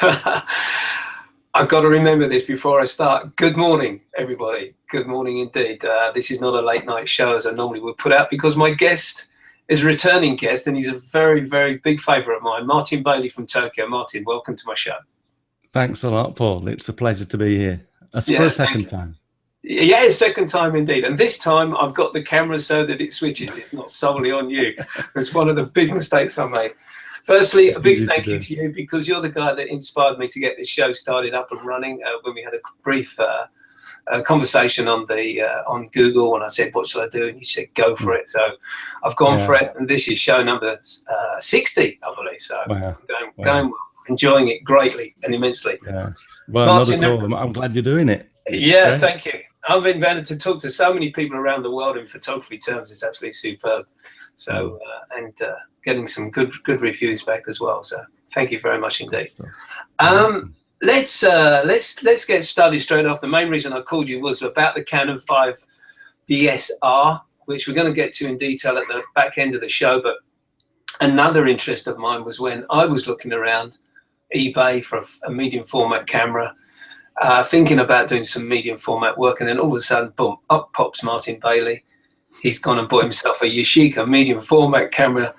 I've got to remember this before I start. Good morning, everybody. Good morning indeed. This is not a late night show as I normally would put out, because my guest is a returning guest, and he's a very, very big favourite of mine, Martin Bailey from Tokyo. Martin, welcome to my show. Thanks a lot, Paul. It's a pleasure to be here. That's for a second time. Yeah, second time indeed. And this time I've got the camera so that it switches. It's not solely on you. It's one of the big mistakes I made. Firstly, a big thank you to you, because you're the guy that inspired me to get this show started up and running. When we had a brief conversation on Google, and I said, what shall I do? And you said, go for it. So I've gone for it. And this is show number 60, I believe. So going well, enjoying it greatly and immensely. Yeah. Well, Martin, not at all. I'm glad you're doing it. Yeah, thank you. I've been invited to talk to so many people around the world in photography terms. It's absolutely superb. So, and getting some good reviews back as well. So, thank you very much indeed. Let's get started straight off. The main reason I called you was about the Canon 5 DSR, which we're going to get to in detail at the back end of the show. But another interest of mine was when I was looking around eBay for a medium format camera, thinking about doing some medium format work, and then all of a sudden, boom, up pops Martin Bailey. He's gone and bought himself a Yashica medium format camera,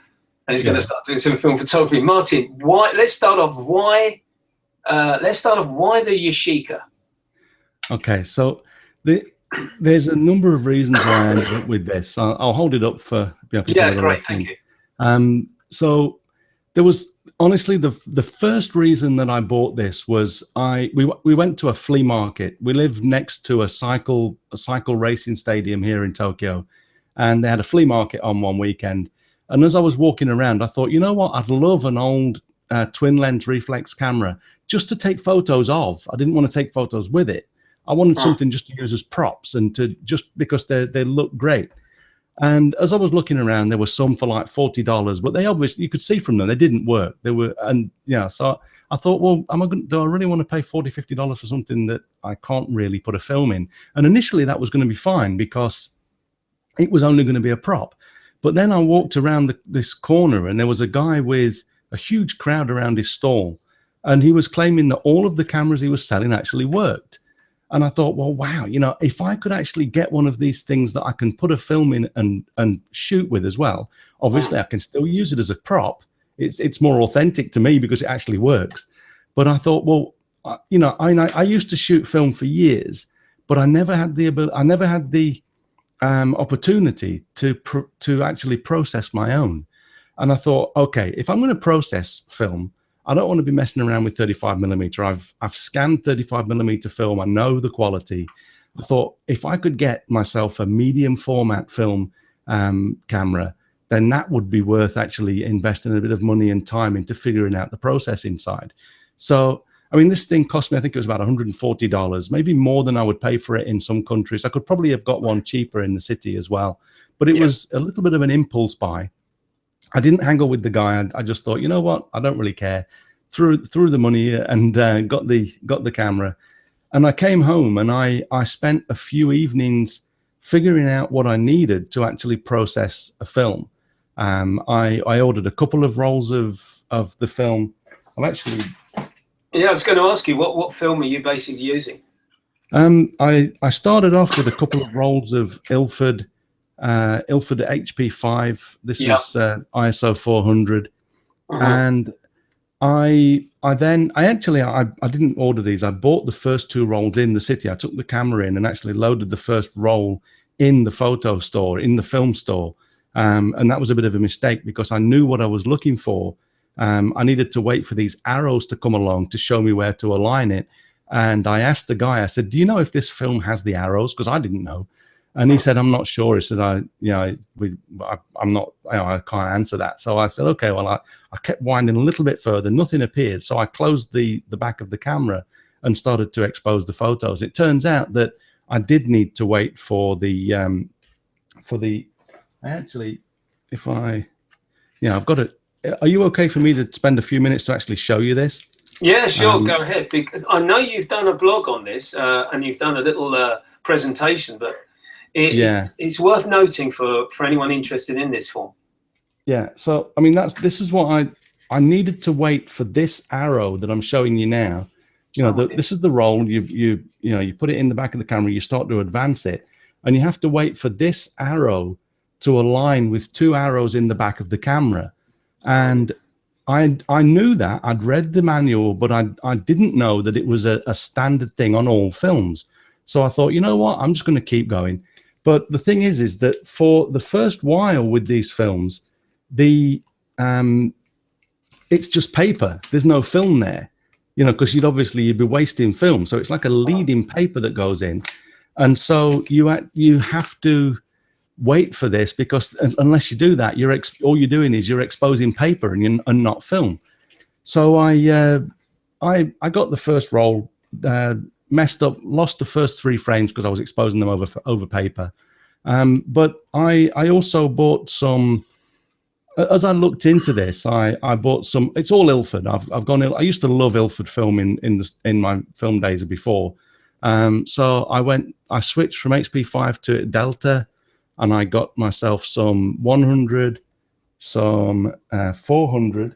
and he's going to start doing some film photography. Martin, why? Let's start off. Why the Yashica? Okay, so there's a number of reasons why I ended up with this. I'll hold it up for great, thank you. So there was honestly the first reason that I bought this was we went to a flea market. We live next to a cycle racing stadium here in Tokyo. And they had a flea market on one weekend. And as I was walking around, I thought, you know what? I'd love an old twin lens reflex camera just to take photos of. I didn't want to take photos with it. I wanted something just to use as props and to just because they look great. And as I was looking around, there were some for like $40, but they obviously, you could see from them, they didn't work. They were, and yeah, so I thought, well, do I really want to pay $40, $50 for something that I can't really put a film in? And initially that was going to be fine because it was only going to be a prop. But then I walked around this corner and there was a guy with a huge crowd around his stall. And he was claiming that all of the cameras he was selling actually worked. And I thought, well, wow, you know, if I could actually get one of these things that I can put a film in and shoot with as well, obviously I can still use it as a prop. It's more authentic to me because it actually works. But I thought, well, you know, I used to shoot film for years, but I never had the ability, I never had the opportunity to actually process my own. And I thought, okay, if I'm going to process film, I don't want to be messing around with 35mm. I've scanned 35mm film. I know the quality. I thought if I could get myself a medium format film camera, then that would be worth actually investing a bit of money and time into figuring out the processing side. So, I mean, this thing cost me, I think it was about $140, maybe more than I would pay for it in some countries. I could probably have got one cheaper in the city as well. But it was a little bit of an impulse buy. I didn't haggle with the guy. I just thought, you know what? I don't really care. Threw the money and got the camera. And I came home and I spent a few evenings figuring out what I needed to actually process a film. I ordered a couple of rolls of the film. I'm actually... Yeah, I was going to ask you, what film are you basically using? I started off with a couple of rolls of Ilford HP5. This is ISO 400, and I didn't order these. I bought the first two rolls in the city. I took the camera in and actually loaded the first roll in the photo store, in the film store, and that was a bit of a mistake because I knew what I was looking for. I needed to wait for these arrows to come along to show me where to align it. And I asked the guy, I said, do you know if this film has the arrows? Because I didn't know. And he said, I'm not sure. He said, I'm not, I can't answer that. So I said, okay, well, I kept winding a little bit further. Nothing appeared. So I closed the back of the camera and started to expose the photos. It turns out that I did need to wait for I've got it. Are you okay for me to spend a few minutes to actually show you this? Yeah, sure. Go ahead. Because I know you've done a blog on this and you've done a little presentation, but it's worth noting for anyone interested in this form. Yeah. So, I mean, this is what I needed to wait for this arrow that I'm showing you now. This is the roll. You put it in the back of the camera. You start to advance it, and you have to wait for this arrow to align with 2 arrows in the back of the camera. And I knew that. I'd read the manual, but I didn't know that it was a standard thing on all films. So I thought, you know what? I'm just going to keep going. But the thing is that for the first while with these films, it's just paper. There's no film there, because you'd be wasting film. So it's like a leading paper that goes in. And so you have to wait for this, because unless you do that, all you're doing is you're exposing paper and not film. So I got the first roll, messed up, lost the first 3 frames because I was exposing them over paper. But I also bought some. As I looked into this, I bought some. It's all Ilford. I used to love Ilford film in my film days before. So I switched from HP5 to Delta, and I got myself some 100, some 400.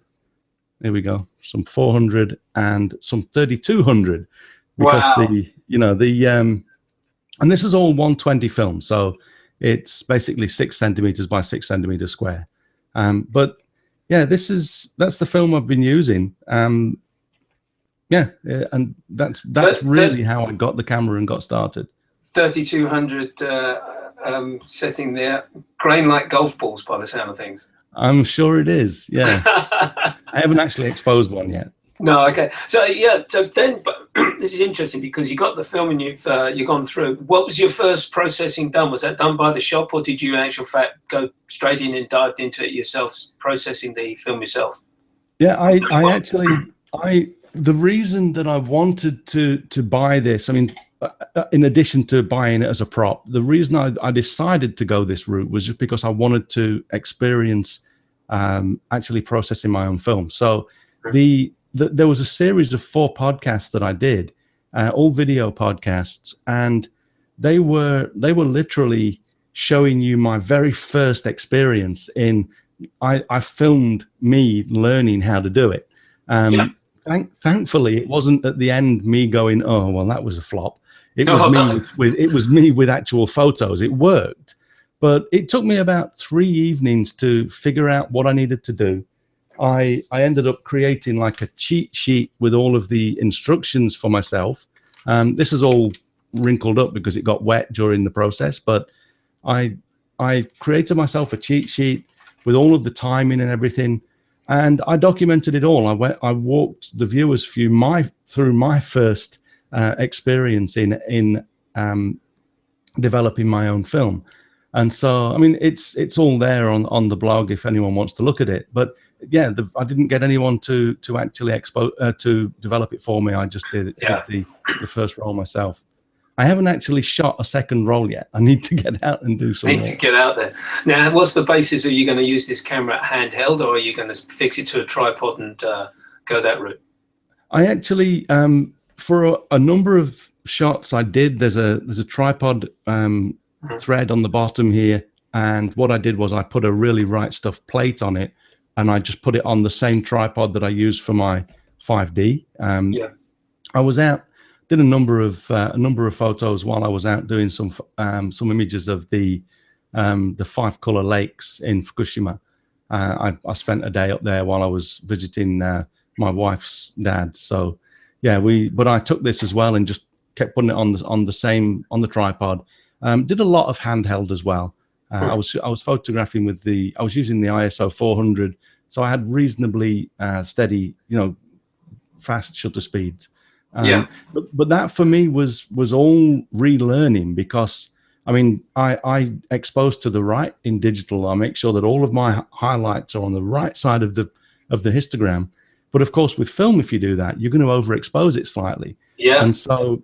Here we go, some 400 and some 3200, because and this is all 120 film, so it's basically 6 centimeters by 6 centimeters square. But yeah, that's the film I've been using. And that's really how I got the camera and got started. 3200 setting there, grain like golf balls by the sound of things. I'm sure it is. Yeah, I haven't actually exposed one yet. No, okay. So yeah, but this is interesting because you got the film and you've gone through. What was your first processing done? Was that done by the shop, or did you in actual fact go straight in and dived into it yourself, processing the film yourself? Yeah, the reason that I wanted to buy this, I mean, in addition to buying it as a prop, the reason I decided to go this route was just because I wanted to experience actually processing my own film. So there was a series of 4 podcasts that I did, all video podcasts, and they were literally showing you my very first experience in. I filmed me learning how to do it. Thankfully, it wasn't at the end me going, "Oh, well, that was a flop." It was me with actual photos. It worked, but it took me about 3 evenings to figure out what I needed to do. I ended up creating like a cheat sheet with all of the instructions for myself. This is all wrinkled up because it got wet during the process, but I created myself a cheat sheet with all of the timing and everything, and I documented it all. I walked the viewers through my first experience in developing my own film. And so, I mean, it's all there on the blog if anyone wants to look at it. But yeah, I didn't get anyone to actually to develop it for me. I just did the first roll myself. I haven't actually shot a second roll yet. I need to get out and do something. Need to get out there. Now, what's the basis? Are you going to use this camera handheld, or are you going to fix it to a tripod and go that route? I actually, for a number of shots I did, there's a tripod thread on the bottom here, and what I did was I put a really right stuff plate on it, and I just put it on the same tripod that I used for my 5D. I was out, did a number of photos while I was out doing some images of the 5-color lakes in Fukushima. I spent a day up there while I was visiting my wife's dad. So yeah, but I took this as well and just kept putting it on the tripod. Did a lot of handheld as well. I was photographing I was using the ISO 400, so I had reasonably steady, fast shutter speeds. But that for me was all relearning, because I mean, I expose to the right in digital. I make sure that all of my highlights are on the right side of the histogram. But of course, with film, if you do that, you're going to overexpose it slightly. Yeah. And so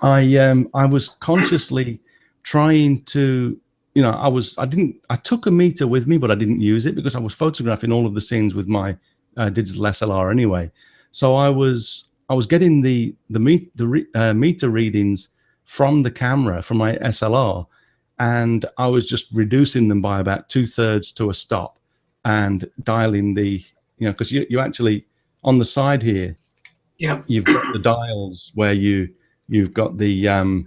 I was consciously trying to, I took a meter with me, but I didn't use it because I was photographing all of the scenes with my digital SLR anyway. So I was getting the meter readings from the camera, from my SLR, and I was just reducing them by about 2/3 to a stop and dialing the you know, because you actually on the side here, Yeah. you've got the dials where you've got the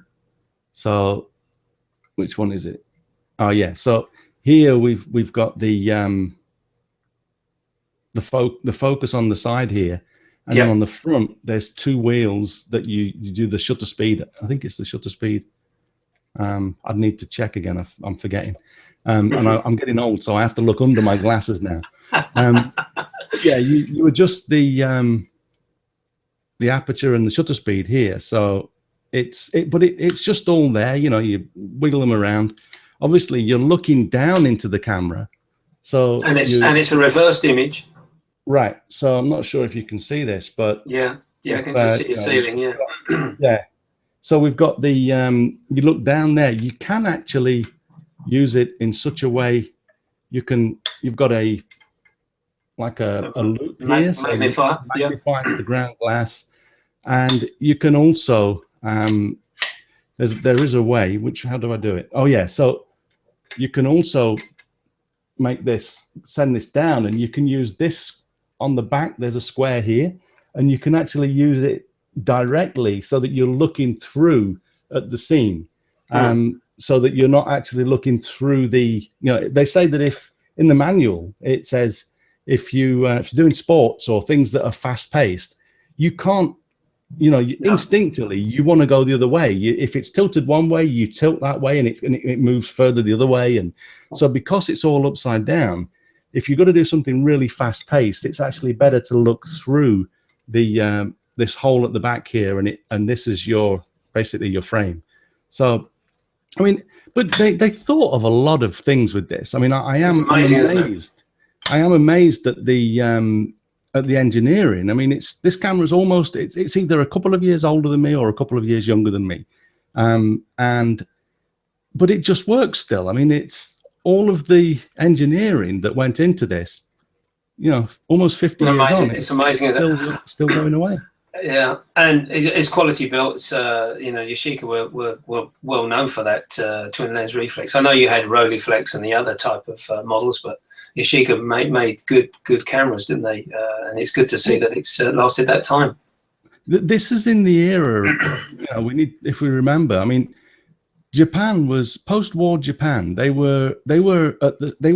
so which one is it? Oh yeah, so here we've got the focus on the side here, and then on the front there's two wheels that you do the shutter speed. I think it's the shutter speed. I'd need to check again. I'm forgetting. And I'm getting old, so I have to look under my glasses now. Yeah, you adjust the aperture and the shutter speed here, so it's just all there. You know, you wiggle them around. Obviously, you're looking down into the camera, so and it's a reversed image. Right. So I'm not sure if you can see this, but yeah, I can just see the ceiling. Yeah. Yeah. So we've got the you look down there. You can actually use it in such a way you've got a loop here, so magnifies the ground glass, and you can also there is a way. How do I do it? Oh yeah, so you can also send this down, and you can use this on the back. There's a square here, and you can actually use it directly so that you're looking through at the scene, so that you're not actually looking through the, you know, they say that if in the manual it says if you're doing sports or things that are fast paced, you can't, you know, instinctively you want to go the other way. If it's tilted one way, you tilt that way, and it moves further the other way. And so because it's all upside down, if you've got to do something really fast paced, it's actually better to look through the this hole at the back here, and this is basically your frame. So, I mean, but they thought of a lot of things with this. I mean, I'm amazed. I am amazed at the engineering. I mean, this camera is almost it's either a couple of years older than me or a couple of years younger than me, but it just works still. I mean, it's all of the engineering that went into this. You know, almost 50 years on, it's amazing. Still going away. Yeah, and it's quality built. It's, you know, Yashica were well known for that twin lens reflex. I know you had Rolleiflex and the other type of models, but Yashica made good cameras, didn't they? And it's good to see that it's lasted that time. This is in the era. You know, if we remember. I mean, Japan was post-war Japan. They were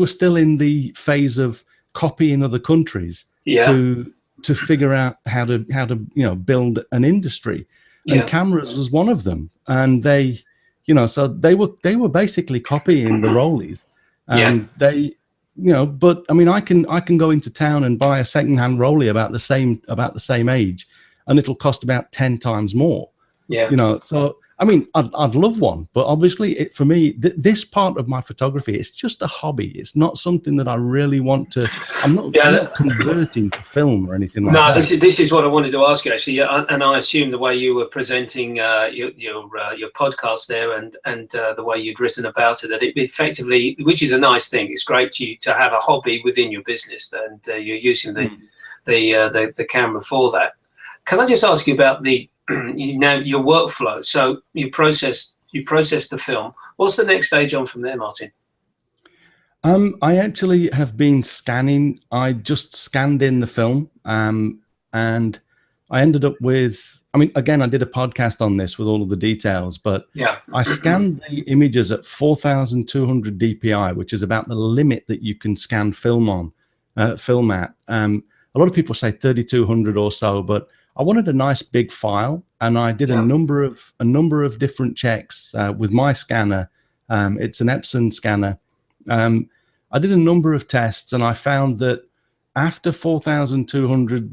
still in the phase of copying other countries to figure out how to you know, build an industry, and cameras was one of them. And they, you know, so they were basically copying the Rollies, and they, you know, but I mean, I can go into town and buy a secondhand Rollie about the same age, and it'll cost about 10 times more. Yeah, you know, so I mean, I'd love one, but obviously, for me, this part of my photography, it's just a hobby. It's not something that I really want to. I'm not converting to film or anything like that. No, this is what I wanted to ask you actually, and I assume the way you were presenting your podcast there, and the way you'd written about it, that it effectively, which is a nice thing. It's great to have a hobby within your business, and you're using the camera for that. Can I just ask you about your workflow? So you process the film. What's the next stage on from there, Martin? I actually have been scanning. I just scanned in the film, and I ended up with, I mean, again, I did a podcast on this with all of the details, but I scanned the images at 4,200 DPI, which is about the limit that you can scan film at. A lot of people say 3,200 or so, but I wanted a nice big file, and I did a number of different checks with my scanner. It's an Epson scanner. I did a number of tests, and I found that after 4,200,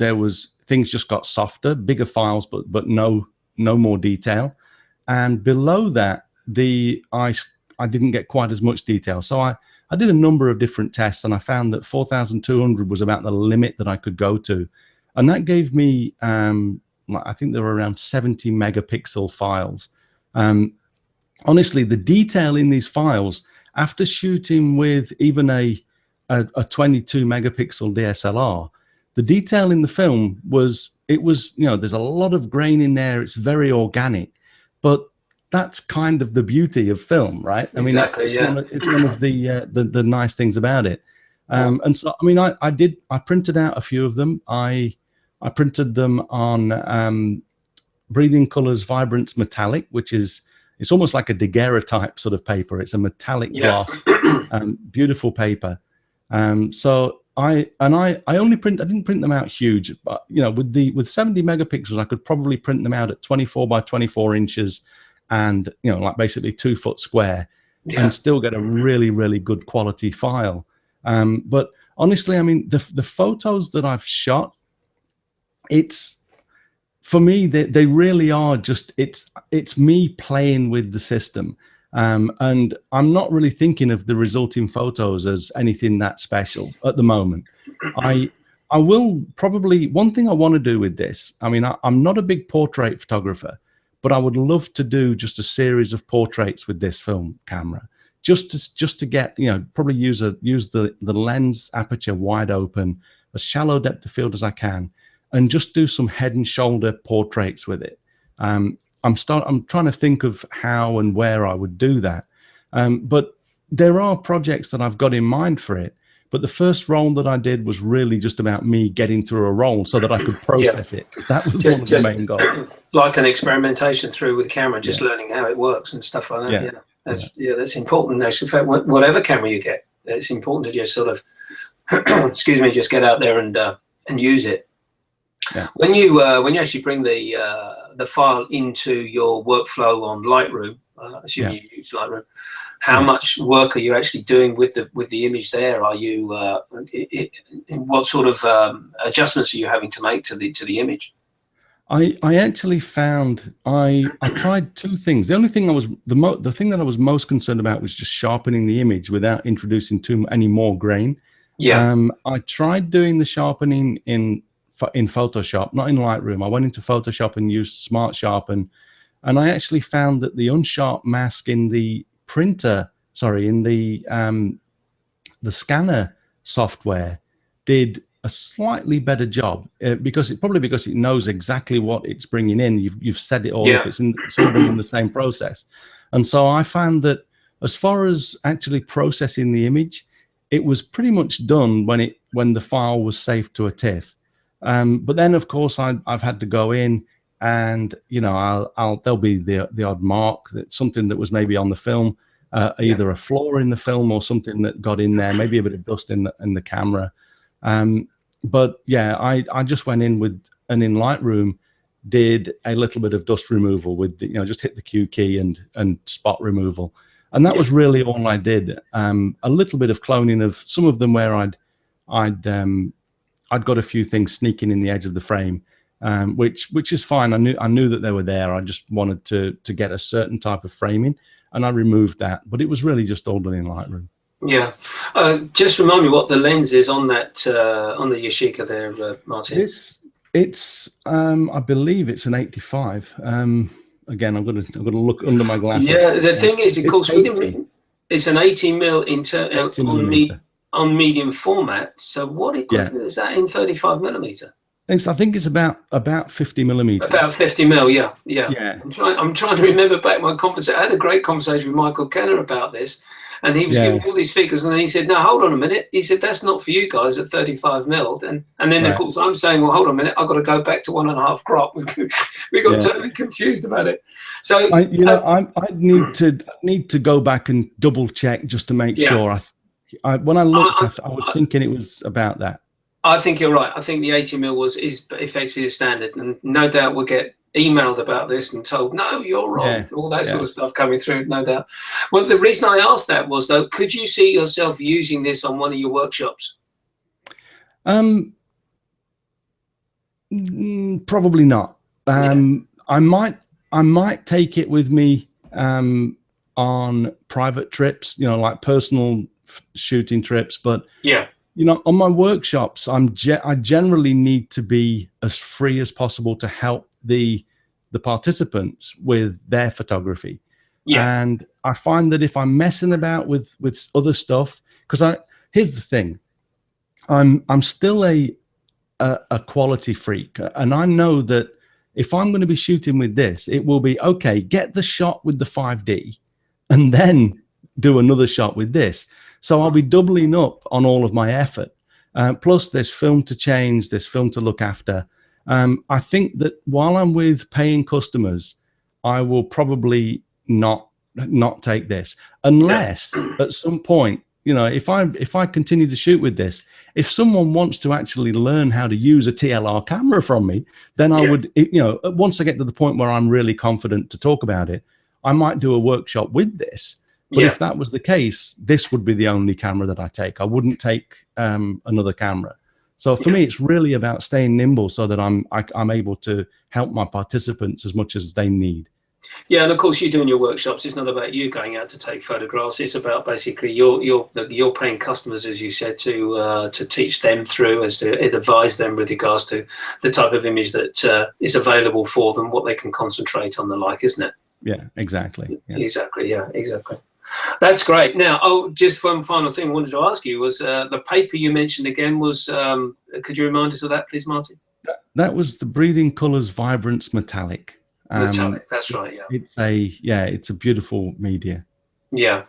things just got softer, bigger files, but no more detail. And below that, I didn't get quite as much detail. So I did a number of different tests, and I found that 4,200 was about the limit that I could go to. And that gave me, I think there were around 70 megapixel files. Honestly, the detail in these files, after shooting with even a 22 megapixel DSLR, the detail in the film was, you know, there's a lot of grain in there. It's very organic, but that's kind of the beauty of film, right? I mean, it's one of the nice things about it. And so, I mean, I printed out a few of them. I printed them on Breathing Colors Vibrance Metallic, which is, it's almost like a daguerreotype sort of paper. It's a metallic gloss, beautiful paper. So I didn't print them out huge, but you know, with 70 megapixels, I could probably print them out at 24 by 24 inches, and you know, like basically 2 foot square, and still get a really, really good quality file. But honestly, I mean, the photos that I've shot, it's, for me, they really are just, it's me playing with the system. And I'm not really thinking of the resulting photos as anything that special at the moment. I will probably, one thing I want to do with this, I mean, I'm not a big portrait photographer, but I would love to do just a series of portraits with this film camera, just to get, you know, probably use the lens aperture wide open, as shallow depth of field as I can, and just do some head and shoulder portraits with it. I'm trying to think of how and where I would do that. But there are projects that I've got in mind for it. But the first roll that I did was really just about me getting through a roll so that I could process it. That was one of the main goals. Like an experimentation through with the camera, just learning how it works and stuff like that. That's important. In fact, whatever camera you get, it's important to just sort of, excuse me, just get out there and use it. Yeah. When you actually bring the file into your workflow on Lightroom, assuming you use Lightroom, how much work are you actually doing with the image there? Are you what sort of adjustments are you having to make to the image? I actually found I tried two things. The only thing the thing that I was most concerned about was just sharpening the image without introducing any more grain. I tried doing the sharpening in Photoshop, not in Lightroom. I went into Photoshop and used Smart Sharpen, and I actually found that the unsharp mask in the printer, in the scanner software, did a slightly better job because it knows exactly what it's bringing in. You've set it all up. It's all done in the same process, and so I found that as far as actually processing the image, it was pretty much done when the file was saved to a TIFF. But then, of course, I've had to go in and, you know, there'll be the odd mark, something that was maybe on the film, either a flaw in the film or something that got in there, maybe a bit of dust in the camera. But yeah, I just went in in Lightroom, did a little bit of dust removal with just hit the Q key and spot removal, and that was really all I did. A little bit of cloning of some of them where I'd got a few things sneaking in the edge of the frame, which is fine. I knew that they were there. I just wanted to get a certain type of framing, and I removed that. But it was really just all done in Lightroom. Yeah. Just remind me what the lens is on that on the Yashica there, Martin. It's I believe it's an 85. Again, I'm gonna look under my glasses. Yeah. The thing is, of course, it's an 80mm on medium format. So what equivalent is that in 35 millimeter? I think it's about 50 millimeters. About 50 mil, yeah. I'm trying to remember back my conversation. I had a great conversation with Michael Kenner about this, and he was giving all these figures, and then he said, "No, hold on a minute." He said, "That's not for you guys at 35 mil." And then of course I'm saying, "Well, hold on a minute. I've got to go back to 1.5 crop." We got totally confused about it. So I need to go back and double check just to make sure. When I looked, I was thinking it was about that. I think you're right. I think the 80mm is effectively the standard, and no doubt we'll get emailed about this and told, "No, you're wrong." All that sort of stuff coming through, no doubt. Well, the reason I asked that was, though, could you see yourself using this on one of your workshops? Probably not. I might take it with me on private trips, like personal shooting trips, but on my workshops, I generally need to be as free as possible to help the participants with their photography. And I find that if I'm messing about with other stuff, because here's the thing, I'm still a quality freak, and I know that if I'm going to be shooting with this, it will be okay. Get the shot with the 5D, and then do another shot with this. So I'll be doubling up on all of my effort. Plus there's film to change, there's film to look after. I think that while I'm with paying customers, I will probably not take this unless at some point, if I continue to shoot with this, if someone wants to actually learn how to use a TLR camera from me, then I would, once I get to the point where I'm really confident to talk about it, I might do a workshop with this. But if that was the case, this would be the only camera that I take. I wouldn't take another camera. So for me, it's really about staying nimble so that I'm able to help my participants as much as they need. Yeah, and of course, you're doing your workshops. It's not about you going out to take photographs. It's about basically you're paying customers, as you said, to teach them through, as to advise them with regards to the type of image that is available for them, what they can concentrate on, the like, isn't it? Yeah, exactly. Yeah. Exactly. Yeah, exactly. That's great. Now, just one final thing I wanted to ask you was the paper you mentioned again was. Could you remind us of that, please, Martin? That was the Breathing Colors Vibrance Metallic. Metallic, that's right. Yeah, it's a beautiful media. Yeah.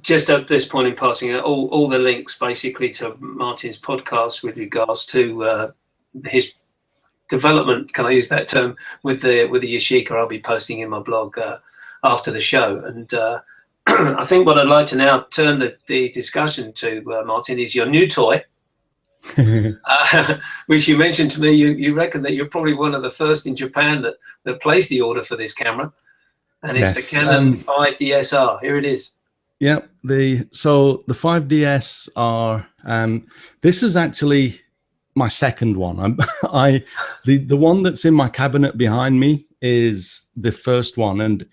Just at this point in passing, all the links basically to Martin's podcast with regards to his development, can I use that term, with the Yashica, I'll be posting in my blog after the show. And I think what I'd like to now turn the discussion to, Martin, is your new toy. Which you mentioned to me, you reckon that you're probably one of the first in Japan that placed the order for this camera, and it's the Canon 5DSR. Here it is. Yeah, the 5DS are this is actually my second one. The one that's in my cabinet behind me is the first one, and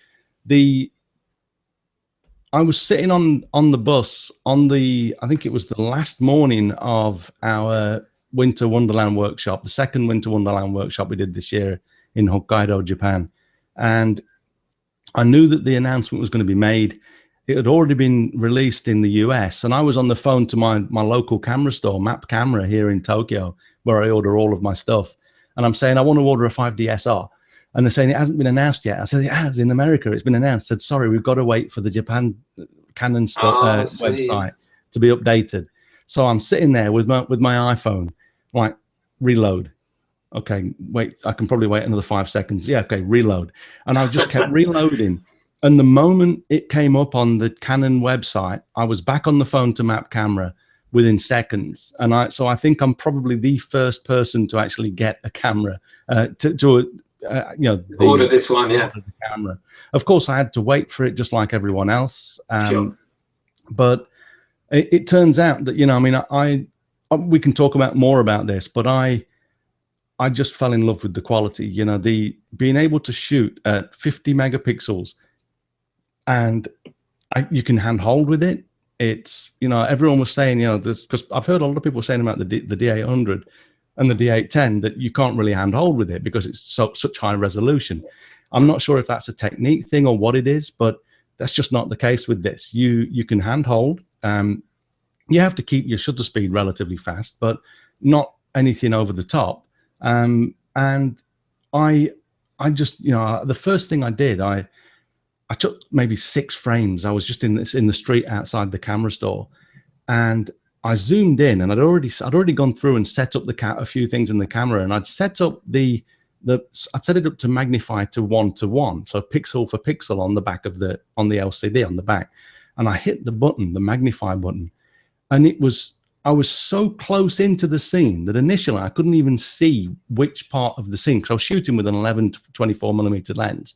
I was sitting on the bus I think it was the last morning of our Winter Wonderland workshop, the second Winter Wonderland workshop we did this year in Hokkaido, Japan. And I knew that the announcement was going to be made. It had already been released in the US, and I was on the phone to my local camera store, Map Camera, here in Tokyo, where I order all of my stuff. And I'm saying, I want to order a 5DSR. And they're saying it hasn't been announced yet. I said, it has in America. It's been announced. I said, sorry, we've got to wait for the Japan Canon website to be updated. So I'm sitting there with my iPhone, like, reload. Okay, wait, I can probably wait another 5 seconds. Yeah, okay, reload. And I just kept reloading. And the moment it came up on the Canon website, I was back on the phone to Map Camera within seconds. And so I think I'm probably the first person to actually get a camera order this one, yeah. The camera. Of course, I had to wait for it just like everyone else. Sure. But it turns out that, we can talk about more about this, but I just fell in love with the quality, the being able to shoot at 50 megapixels and you can hand hold with it. It's, everyone was saying, because I've heard a lot of people saying about the D800 and the D810 that you can't really hand hold with it because it's such high resolution. I'm not sure if that's a technique thing or what it is, but that's just not the case with this. You can hand hold. You have to keep your shutter speed relatively fast, but not anything over the top. And I just, the first thing I did, I took maybe 6 frames. I was just in the street outside the camera store, and I zoomed in, and I'd already gone through and set up a few things in the camera, and I'd set up I'd set it up to magnify to 1:1, so pixel for pixel on the back of on the LCD on the back, and I hit the button, the magnify button, and I was so close into the scene that initially I couldn't even see which part of the scene, because I was shooting with an 11 to 24 millimeter lens.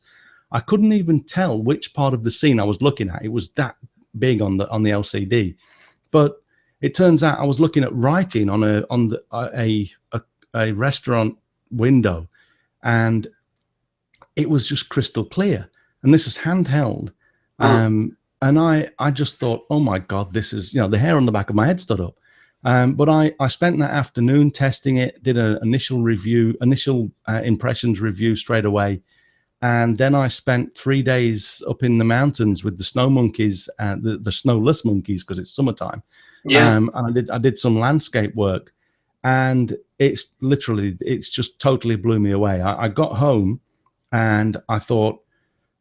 I couldn't even tell which part of the scene I was looking at. It was that big on the LCD, but it turns out I was looking at writing on a restaurant window, and it was just crystal clear. And this is handheld. And I just thought, oh my God, this is, the hair on the back of my head stood up. But I spent that afternoon testing it, did an initial impressions review straight away. And then I spent 3 days up in the mountains with the snow monkeys, the snowless monkeys, because it's summertime. Yeah. And I did some landscape work, and it's just totally blew me away. I got home and I thought,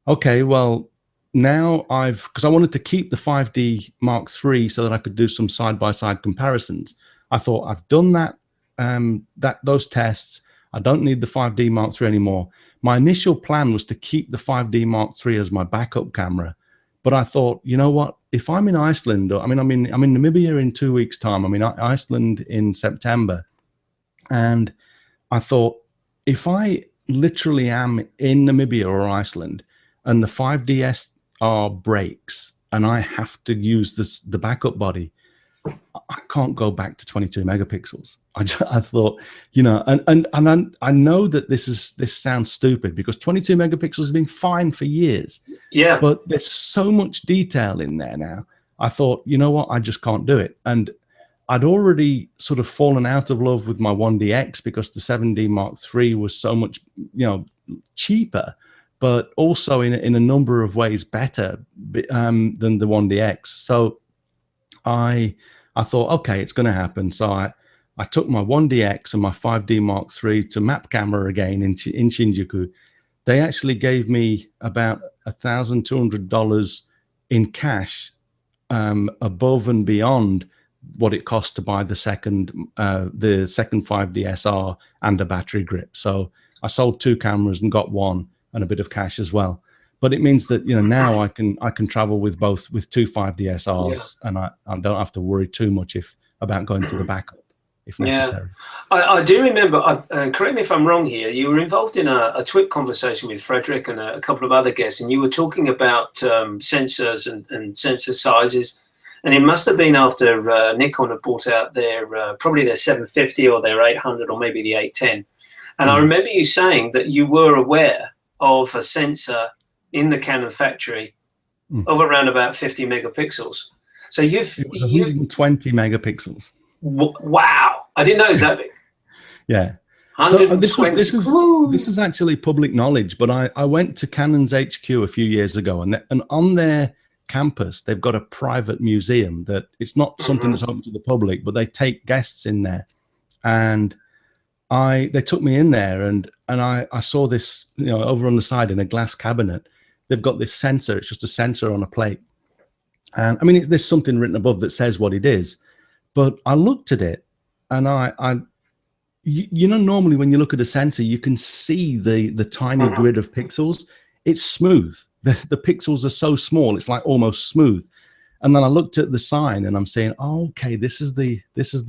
okay, well, now because I wanted to keep the 5D Mark III so that I could do some side-by-side comparisons. I thought I've done those tests. I don't need the 5D Mark III anymore. My initial plan was to keep the 5D Mark III as my backup camera, but I thought, you know what? If I'm in Iceland, I'm in Namibia in 2 weeks' time. I'm in Iceland in September, and I thought, if I literally am in Namibia or Iceland, and the 5DSR breaks, and I have to use the backup body, I can't go back to 22 megapixels. I thought, you know, and I know that this sounds stupid because 22 megapixels has been fine for years. Yeah. But there's so much detail in there now. I thought, you know what, I just can't do it. And I'd already sort of fallen out of love with my 1DX because the 7D Mark III was so much, you know, cheaper, but also in a number of ways better than the 1DX. So I thought, okay, it's going to happen. So I took my 1DX and my 5D Mark III to Map Camera again in Shinjuku. They actually gave me about $1,200 in cash above and beyond what it cost to buy the second 5DSR and a battery grip. So I sold 2 cameras and got 1 and a bit of cash as well. But it means that, you know, now I can travel with 2 5DSRs, and I don't have to worry too much about going to the backup if necessary. Yeah. I do remember, correct me if I'm wrong here, you were involved in a Twit conversation with Frederick and a couple of other guests, and you were talking about sensors and sensor sizes. And it must have been after Nikon had brought out probably their 750 or their 800 or maybe the 810. And I remember you saying that you were aware of a sensor in the Canon factory of around about 50 megapixels. So it was 120 megapixels. Wow. I didn't know it was that big. Yeah. So this is actually public knowledge, but I went to Canon's HQ a few years ago, and on their campus, they've got a private museum that it's not something that's open to the public, but they take guests in there. And they took me in there, and I saw this, you know, over on the side in a glass cabinet. They've got this sensor. It's just a sensor on a plate. And I mean, there's something written above that says what it is. But I looked at it, and you know, normally when you look at a sensor, you can see the tiny grid of pixels. It's smooth. The pixels are so small, it's like almost smooth. And then I looked at the sign, and I'm saying, oh, okay, this is the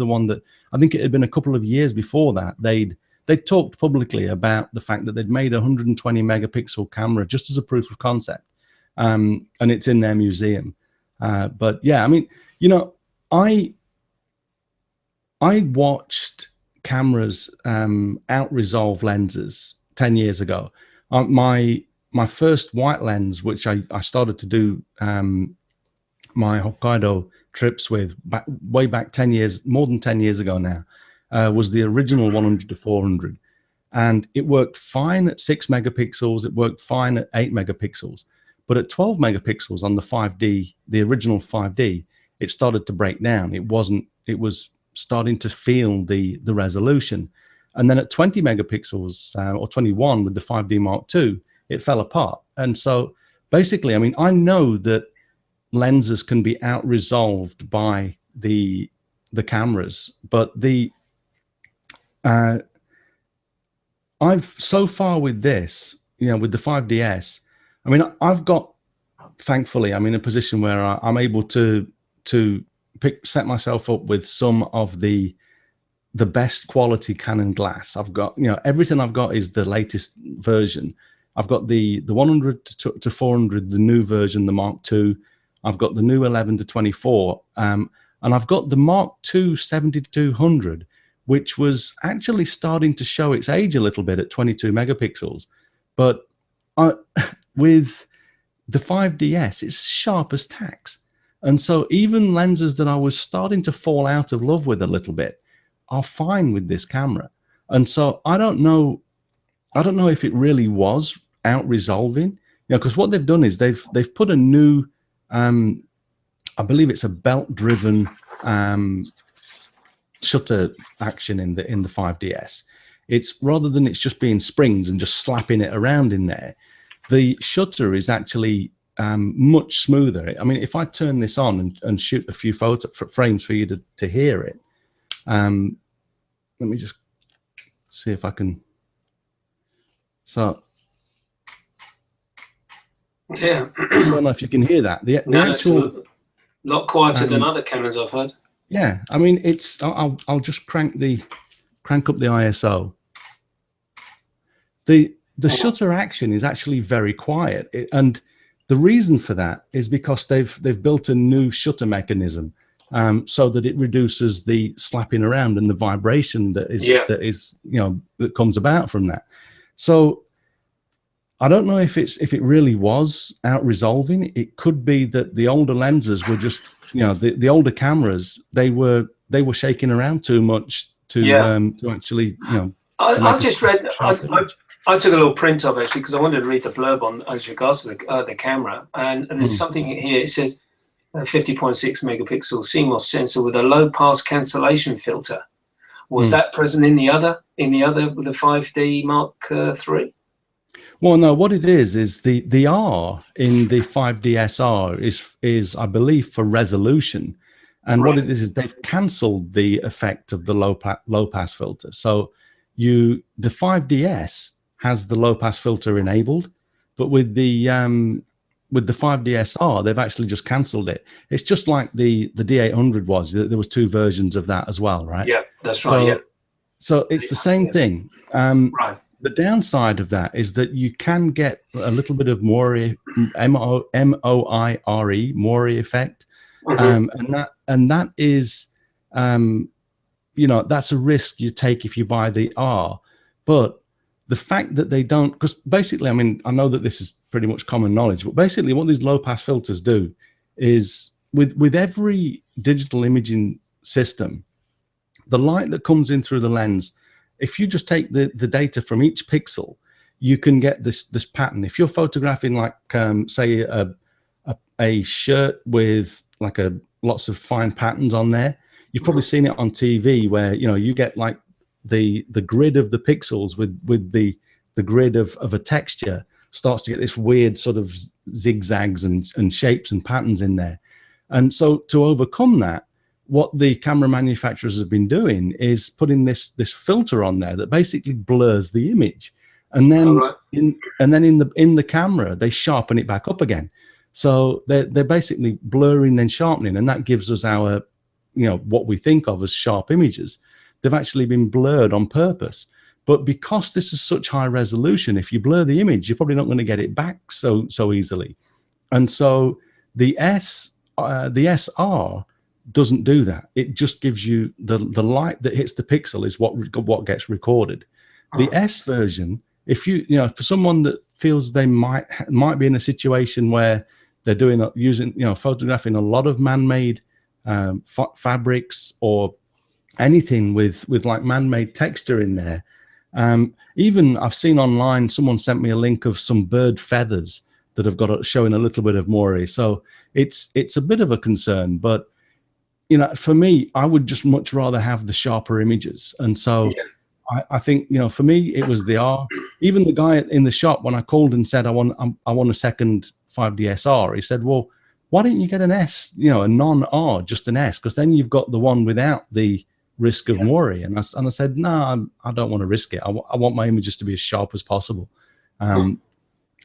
one that I think it had been a couple of years before that they talked publicly about the fact that they'd made a 120 megapixel camera just as a proof of concept, and it's in their museum. But yeah, I mean, you know, I watched cameras out-resolve lenses 10 years ago. My first white lens, which I started to do my Hokkaido trips with way back 10 years, more than 10 years ago now, was the original 100 to 400. And it worked fine at 6 megapixels. It worked fine at 8 megapixels. But at 12 megapixels on the 5D, the original 5D, it started to break down. It was starting to feel the resolution. And then at 20 megapixels or 21 with the 5D Mark II, it fell apart. And so basically, I mean, I know that lenses can be out-resolved by the cameras, but I've so far with this, you know, with the 5DS, I mean, I've got, thankfully, I'm in a position where I'm able to set myself up with some of the best quality Canon glass. I've got, you know, everything I've got is the latest version. I've got the 100 to 400, the new version, the Mark II. I've got the new 11 to 24, and I've got the Mark II 70-200, which was actually starting to show its age a little bit at 22 megapixels. But with the 5DS, it's sharp as tacks. And so even lenses that I was starting to fall out of love with a little bit are fine with this camera. And so I don't know if it really was out resolving, you know, because what they've done is they've put a new, I believe it's a belt-driven shutter action in the 5DS. It's rather than it's just being springs and just slapping it around in there, the shutter is actually much smoother. I mean, if I turn this on and shoot a few frames for you to hear it, let me just see if I can. So, yeah, I don't know if you can hear that. The actual, it's a lot quieter than other cameras I've heard. Yeah, I mean, it's. I'll just crank up the ISO. The shutter action is actually very quiet, and the reason for that is because they've built a new shutter mechanism, so that it reduces the slapping around and the vibration that is that comes about from that. So I don't know if it really was out resolving. It could be that the older lenses were just, the older cameras, they were shaking around too much to actually, I just read. I took a little print of it actually because I wanted to read the blurb on as regards to the camera, and there's something here. It says 50.6 megapixel CMOS sensor with a low pass cancellation filter. Was that present in the other with the 5D Mark III? Well, no. What it is the R in the 5D SR is I believe for resolution, and what it is they've cancelled the effect of the low pass filter. So the 5DS has the low pass filter enabled, but with the 5DSR, they've actually just cancelled it. It's just like the D800 was. There was two versions of that as well, right? Yeah, that's right. Yeah. So it's the same thing. Right. The downside of that is that you can get a little bit of Mori, M-O-I-R-E, Mori effect, and that is, that's a risk you take if you buy the R, but the fact that they don't, because basically, I mean, I know that this is pretty much common knowledge, but basically what these low pass filters do is with every digital imaging system, the light that comes in through the lens, if you just take the data from each pixel, you can get this pattern. If you're photographing like, say a shirt with like lots of fine patterns on there, you've probably seen it on TV where, you get like the grid of the pixels with the grid of a texture starts to get this weird sort of zigzags and shapes and patterns in there. And so to overcome that, what the camera manufacturers have been doing is putting this filter on there that basically blurs the image, and then in the camera they sharpen it back up again. So they're basically blurring then sharpening, and that gives us our what we think of as sharp images. They've actually been blurred on purpose. But because this is such high resolution, if you blur the image, you're probably not going to get it back so easily. And so the SR doesn't do that. It just gives you the light that hits the pixel is what gets recorded. The S version, if for someone that feels they might be in a situation where they're photographing a lot of man-made fabrics or anything with like man-made texture in there. Even I've seen online, someone sent me a link of some bird feathers that have got showing a little bit of Mori. So it's a bit of a concern, but for me, I would just much rather have the sharper images. And so I think, for me, it was the R. Even the guy in the shop, when I called and said, I want a second 5DSR, he said, well, why don't you get an S, a non-R, just an S? Because then you've got the one without the risk of Mori. And I said, no, I don't want to risk it. I want my images to be as sharp as possible.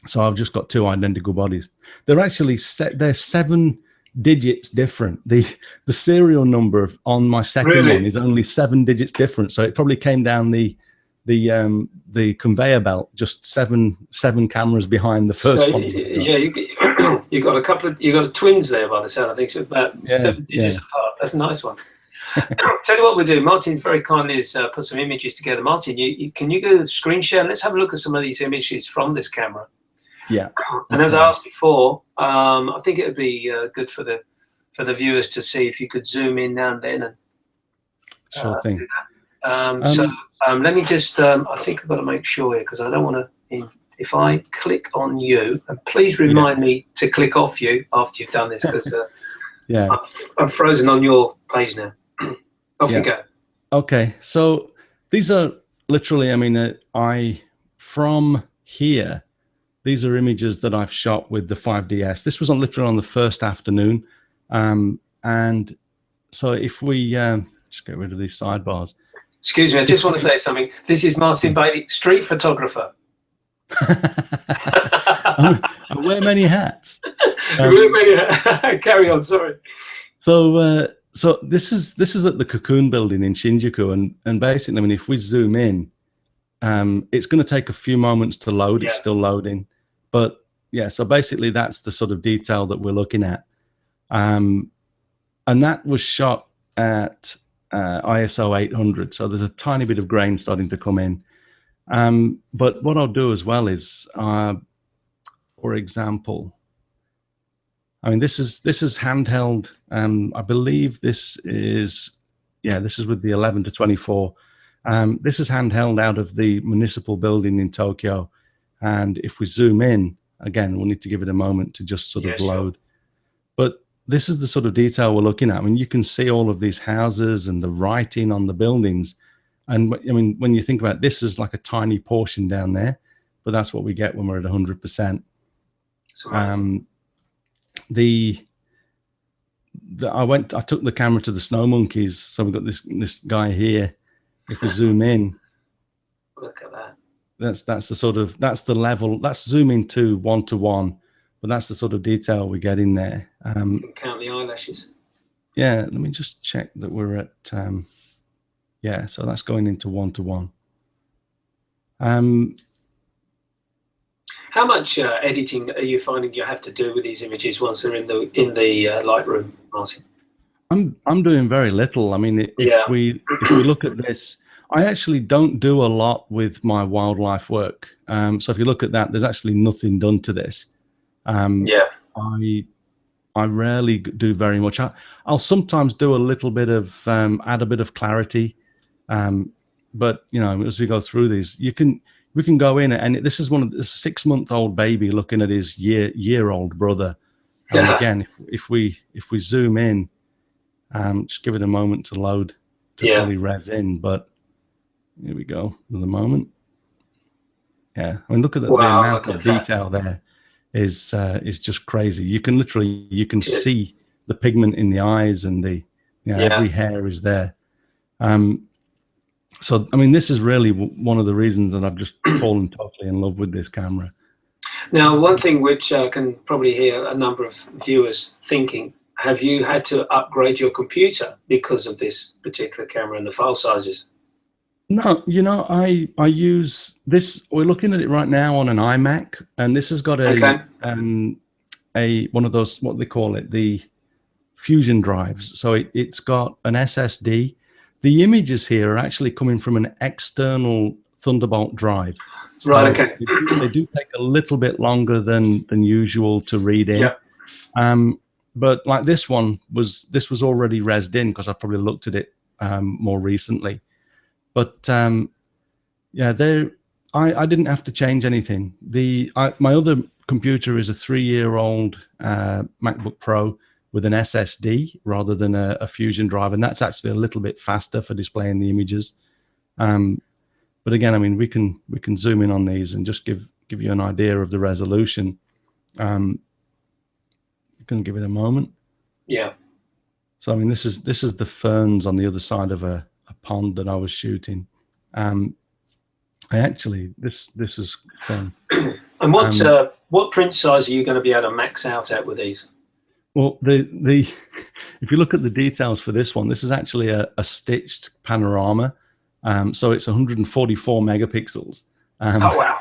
So I've just got two identical bodies. They're actually they're 7 digits different. The serial number on my second one is only 7 digits different. So it probably came down the conveyor belt, just seven cameras behind the first one. Yeah, you got a couple of twins there by the sound. I think it's about 7 digits apart. That's a nice one. Tell you what we'll do. Martin very kindly has put some images together. Martin, can you go screen share? Let's have a look at some of these images from this camera. Yeah. And as I asked before, I think it would be good for the viewers to see if you could zoom in now and then. And, sure thing. So let me just, I think I've got to make sure here because I don't want to, if I click on you, and please remind me to click off you after you've done this because I'm frozen on your page now. Off you go. Okay. So these are literally, from here, these are images that I've shot with the 5DS. This was literally on the first afternoon. And so if we just get rid of these sidebars. Excuse me, I just want to say something. This is Martin Bailey, street photographer. I wear many hats. Carry on, sorry. So this is at the Cocoon building in Shinjuku, and basically, I mean, if we zoom in, it's going to take a few moments to load. It's still loading, but yeah. So basically, that's the sort of detail that we're looking at, and that was shot at ISO 800. So there's a tiny bit of grain starting to come in. But what I'll do as well is, for example, I mean, this is handheld. I believe this is with the 11 to 24. This is handheld out of the municipal building in Tokyo. And if we zoom in, again, we'll need to give it a moment to just sort of load. Sure. But this is the sort of detail we're looking at. I mean, you can see all of these houses and the writing on the buildings. And I mean, when you think about it, this is like a tiny portion down there, but that's what we get when we're at 100%. I took the camera to the snow monkeys. So we've got this guy here. If we zoom in, look at that. That's the level. That's zooming to 1:1, but that's the sort of detail we get in there. You can count the eyelashes. Yeah, let me just check that we're at. Yeah, so that's going into 1:1. How much editing are you finding you have to do with these images once they're in the Lightroom, Martin? I'm doing very little. I mean, if we look at this, I actually don't do a lot with my wildlife work. So if you look at that, there's actually nothing done to this. I rarely do very much. I'll sometimes do a little bit of add a bit of clarity, but you know, as we go through these, we can go in, and this is one of the 6-month-old baby looking at his year-old brother. And again, if we zoom in, just give it a moment to load to fully res in. But here we go. Another moment. Yeah, I mean, look at the amount of detail there is just crazy. You can see the pigment in the eyes, and every hair is there. So I mean, this is really one of the reasons that I've just fallen totally in love with this camera. Now, one thing which I can probably hear a number of viewers thinking: have you had to upgrade your computer because of this particular camera and the file sizes? No, you know, I use this. We're looking at it right now on an iMac, and this has got a one of those, what they call it, the fusion drives. So it's got an SSD. The images here are actually coming from an external Thunderbolt drive. So right. Okay. They do take a little bit longer than usual to read in. Yeah. But like this was already resed in because I've probably looked at it more recently. But yeah, I didn't have to change anything. My other computer is a 3-year-old MacBook Pro with an SSD rather than a Fusion drive, and that's actually a little bit faster for displaying the images. But again, I mean, we can zoom in on these and just give you an idea of the resolution. You can give it a moment. Yeah. So I mean, this is the ferns on the other side of a pond that I was shooting. This is fun. And what print size are you going to be able to max out at with these? Well, if you look at the details for this one, this is actually a stitched panorama. So it's 144 megapixels. Oh wow!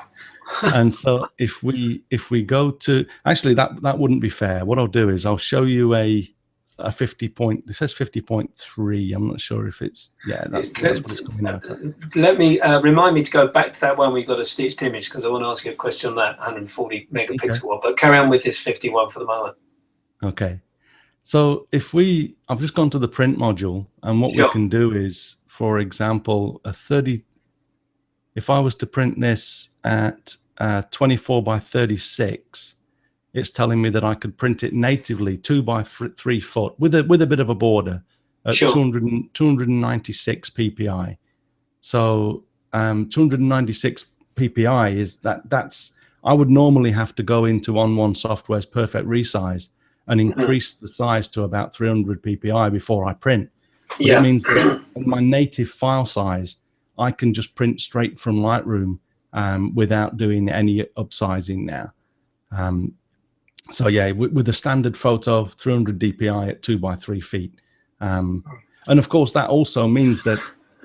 And so if we go to, actually that wouldn't be fair. What I'll do is I'll show you a 50 point. It says 50.3. I'm not sure if it's that's what it's coming out at. Let me remind me to go back to that one where you got a stitched image, because I want to ask you a question on that 140 megapixel one. But carry on with this 51 for the moment. Okay, so I've just gone to the print module, and what we can do is, for example, if I was to print this at 24 by 36, it's telling me that I could print it natively 2 by 3 foot with a bit of a border at 296 ppi. So 296 ppi is that's I would normally have to go into On One Software's Perfect Resize and increase the size to about 300 ppi before I print. But it means that my native file size, I can just print straight from Lightroom without doing any upsizing now. So yeah, with a standard photo, 300 dpi at 2x3 feet. And of course, that also means that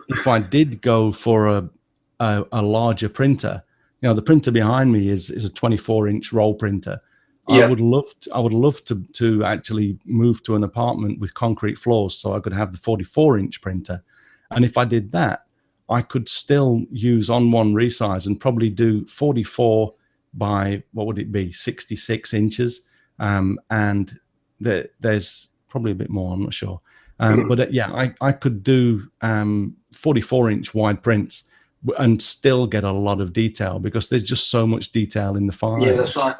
if I did go for a larger printer, you know, the printer behind me is a 24-inch roll printer. I would love to actually move to an apartment with concrete floors so I could have the 44-inch printer. And if I did that, I could still use On One Resize and probably do 44 by, what would it be, 66 inches. And there's probably a bit more, I'm not sure. But yeah, I could do 44-inch wide prints and still get a lot of detail because there's just so much detail in the file. Yeah, that's right.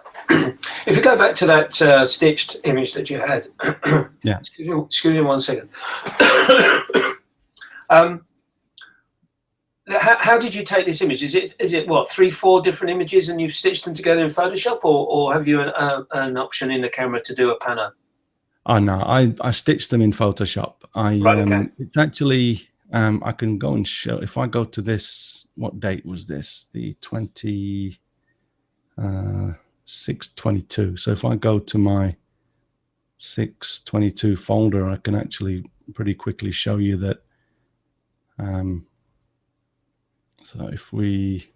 If you go back to that stitched image that you had, yeah. Excuse me 1 second. How did you take this image? Is it what, 3-4 different images and you've stitched them together in Photoshop, or have you an option in the camera to do a panel? Oh no, I stitched them in Photoshop. It's actually I can go and show. If I go to this, what date was this? The 6/22. So if I go to my 6/22 folder, I can actually pretty quickly show you that. So if we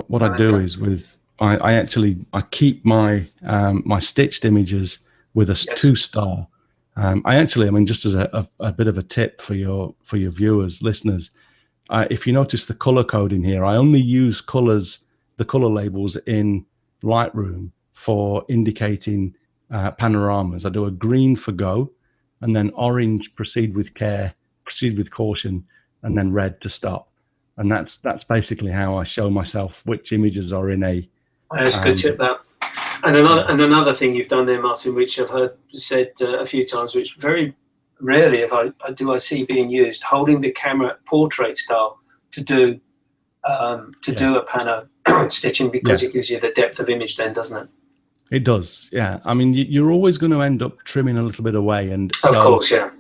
what I do is I keep my my stitched images with a 2-star. I mean, just as a bit of a tip for your viewers, listeners, if you notice the color code in here, I only use the color labels in Lightroom for indicating panoramas. I do a green for go, and then orange, proceed with care, proceed with caution, and then red to stop. And that's basically how I show myself which images are in a. That's a good tip, that. And another thing you've done there, Martin, which I've heard said a few times, which very rarely if I see being used, holding the camera portrait style to do do a pano stitching, because it gives you the depth of image then, doesn't it? It does, yeah. I mean, you're always going to end up trimming a little bit away, and of course, yeah.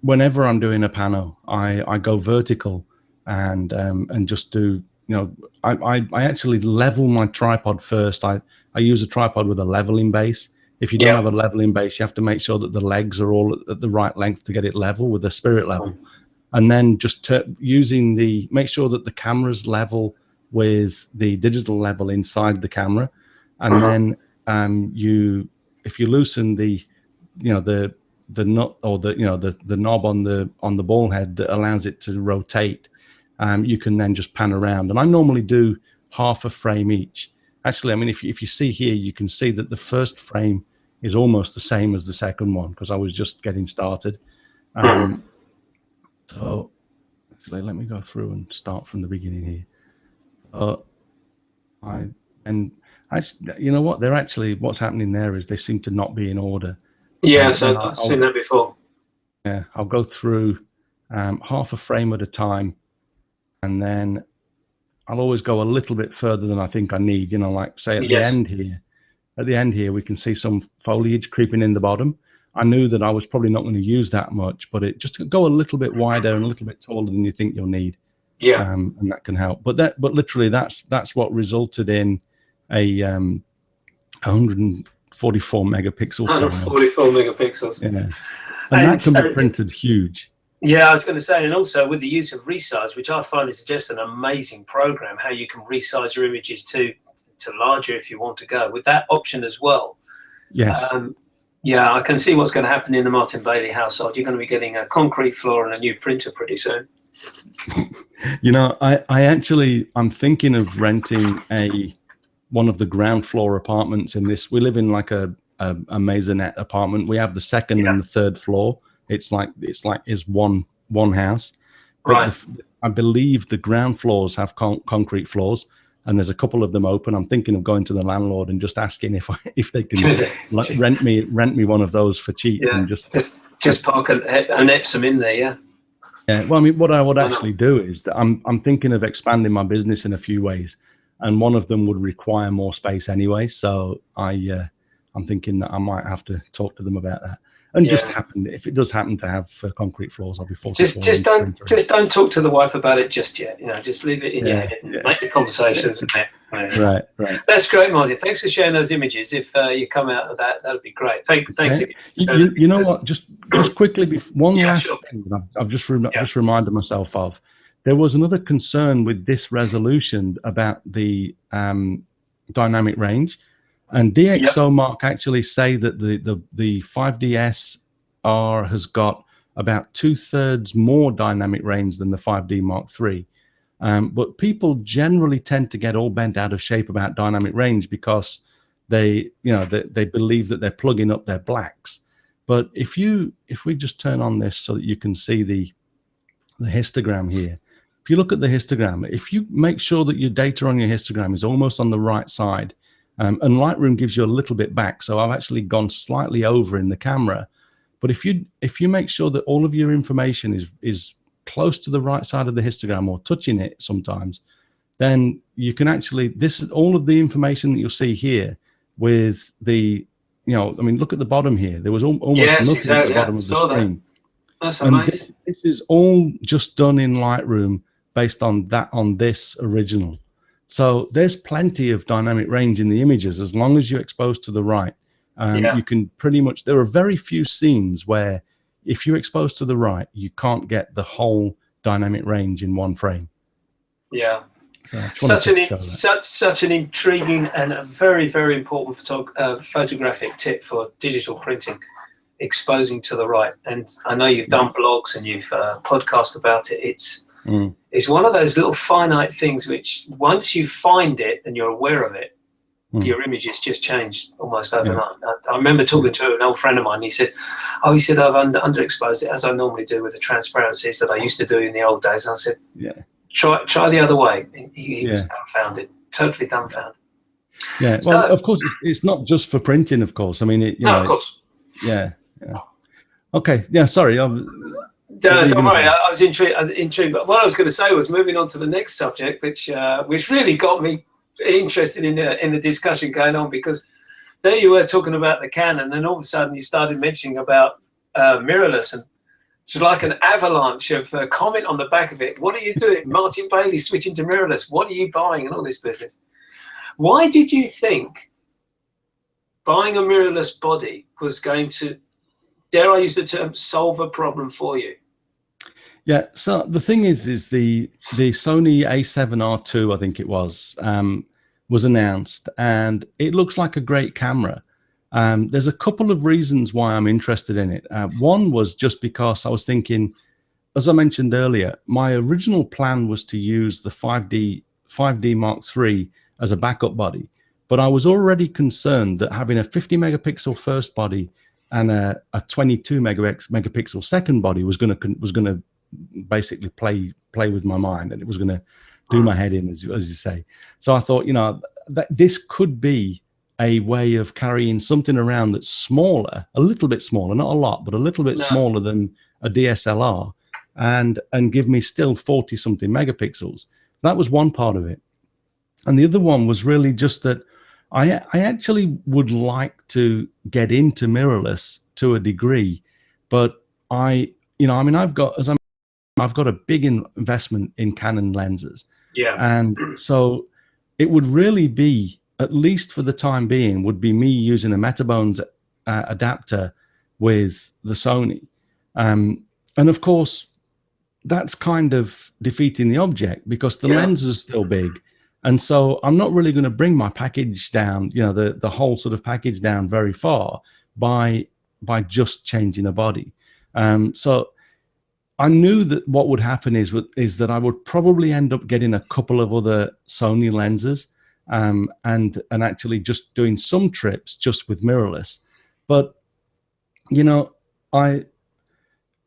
Whenever I'm doing a pano, I go vertical and just do, you know, I actually level my tripod first. I use a tripod with a leveling base. If you don't have a leveling base, you have to make sure that the legs are all at the right length to get it level with the spirit level. And then just make sure that the camera's level with the digital level inside the camera. And then if you loosen the nut or the knob on the ball head that allows it to rotate, you can then just pan around. And I normally do half a frame each. Actually, I mean, if you see here, you can see that the first frame is almost the same as the second one because I was just getting started. So actually, let me go through and start from the beginning here. You know what? What's happening there is they seem to not be in order. Yeah, so I've seen that before. Yeah, I'll go through half a frame at a time, and then I'll always go a little bit further than I think I need. You know, like say at the end here. At the end here, we can see some foliage creeping in the bottom. I knew that I was probably not going to use that much, but it just go a little bit wider and a little bit taller than you think you'll need. Yeah, and that can help. But literally, that's what resulted in a 144 megapixel 144 megapixels. Yeah, and that can be printed huge. Yeah, I was going to say, and also with the use of resize, which I find is just an amazing program, how you can resize your images to larger if you want to go with that option as well. Yes. Yeah, I can see what's going to happen in the Martin Bailey household. You're going to be getting a concrete floor and a new printer pretty soon. You know, I'm thinking of renting one of the ground floor apartments in this. We live in like a maisonette apartment. We have the second and the third floor. It's like one house. But right. I believe the ground floors have concrete floors, and there's a couple of them open. I'm thinking of going to the landlord and just asking if they can rent me one of those for cheap, and just just park an Epsom in there, yeah. Yeah, well, I mean, what I would actually do is that I'm thinking of expanding my business in a few ways, and one of them would require more space anyway. So I'm thinking that I might have to talk to them about that. And if it does happen to have concrete floors, I'll be forced. Just don't talk to the wife about it just yet. Just leave it in your head and make the conversations. Right. That's great, Martin. Thanks for sharing those images. If you come out of that, that'd be great. Thanks again. You know what? Just quickly, one last thing that I've just reminded myself of. There was another concern with this resolution about the dynamic range, and DxO Mark actually say that the 5DS R has got about 2/3 more dynamic range than the 5D Mark III. But people generally tend to get all bent out of shape about dynamic range because they believe that they're plugging up their blacks. But if we just turn on this so that you can see the histogram here, if you look at the histogram, if you make sure that your data on your histogram is almost on the right side, and Lightroom gives you a little bit back, so I've actually gone slightly over in the camera. But if you make sure that all of your information is close to the right side of the histogram or touching it sometimes, then you can actually, this is all of the information that you'll see here with the, look at the bottom here. There was almost nothing at the bottom of the screen. That's amazing. This is all just done in Lightroom based on this original. So there's plenty of dynamic range in the images as long as you're exposed to the right. You can pretty much, there are very few scenes where if you're exposed to the right, you can't get the whole dynamic range in one frame. Yeah. So such an intriguing and a very, very important photographic tip for digital printing, exposing to the right. And I know you've done blogs and you've podcast about it. It's one of those little finite things which once you find it and you're aware of it, your images just change almost overnight. I remember talking to an old friend of mine. He said I've underexposed it as I normally do with the transparencies that I used to do in the old days. And I said, try the other way. He was dumbfounded, totally dumbfounded. Yeah, well, of course, it's not just for printing, of course. I mean, of course. Yeah. Okay, yeah, sorry. Don't worry, I was intrigued. But what I was going to say was moving on to the next subject, which really got me interested in the discussion going on, because there you were talking about the Canon, and all of a sudden you started mentioning about mirrorless, and it's like an avalanche of comment on the back of it. What are you doing? Martin Bailey switching to mirrorless. What are you buying and all this business? Why did you think buying a mirrorless body was going to, dare I use the term, solve a problem for you? Yeah, so the thing is the Sony A7R II, I think it was announced, and it looks like a great camera. There's a couple of reasons why I'm interested in it. One was just because I was thinking, as I mentioned earlier, my original plan was to use the 5D Mark III as a backup body, but I was already concerned that having a 50 megapixel first body and a 22 megapixel second body was going to basically play with my mind, and it was going to do my head in, as you say. So I thought, that this could be a way of carrying something around that's smaller, a little bit smaller, not a lot, but a little bit smaller than a DSLR, and give me still 40 something megapixels. That was one part of it. And the other one was really just that I actually would like to get into mirrorless to a degree, but I've got a big investment in Canon lenses. Yeah. And so it would really be, at least for the time being, would be me using a Metabones adapter with the Sony. And of course, that's kind of defeating the object because the lens is still big. And so I'm not really going to bring my package down, the whole sort of package down very far by just changing a body. So I knew that what would happen is that I would probably end up getting a couple of other Sony lenses and actually just doing some trips just with mirrorless. But,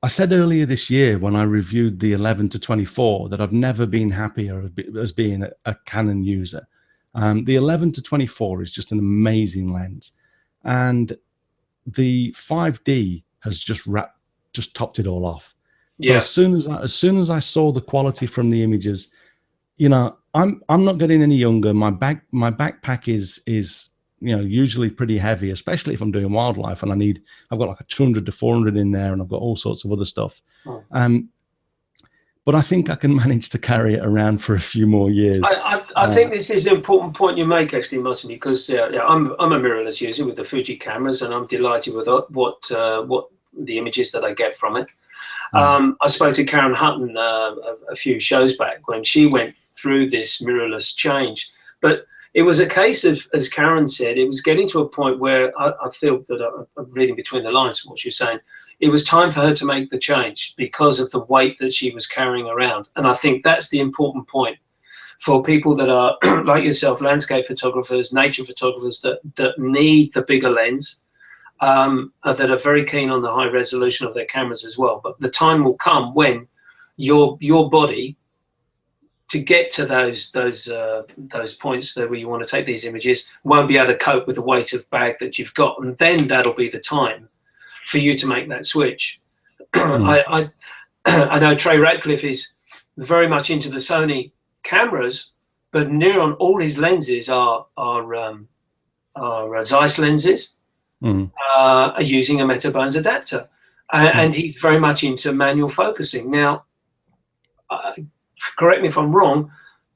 I said earlier this year when I reviewed the 11-24 that I've never been happier as being a Canon user. The 11-24 is just an amazing lens. And the 5D has just just topped it all off. So Yeah. as soon as I saw the quality from the images, you know, I'm not getting any younger. My backpack is usually pretty heavy, especially if I'm doing wildlife, and I've got like a 200 to 400 in there, and I've got all sorts of other stuff. But I think I can manage to carry it around for a few more years. I think this is an important point you make, actually, Martin, because I'm a mirrorless user with the Fuji cameras, and I'm delighted with what the images that I get from it. I spoke to Karen Hutton a few shows back when she went through this mirrorless change, but it was a case of, as Karen said, it was getting to a point where I feel that I'm reading between the lines from what you're saying. It was time for her to make the change because of the weight that she was carrying around. And I think that's the important point for people that are like yourself, landscape photographers, nature photographers that need the bigger lens, that are very keen on the high resolution of their cameras as well. But the time will come when your body, to get to those points where you want to take these images, won't be able to cope with the weight of bag that you've got, and then that'll be the time for you to make that switch. I know Trey Ratcliffe is very much into the Sony cameras, but near on all his lenses are Zeiss lenses, are using a Metabones adapter, and he's very much into manual focusing. Now, correct me if I'm wrong,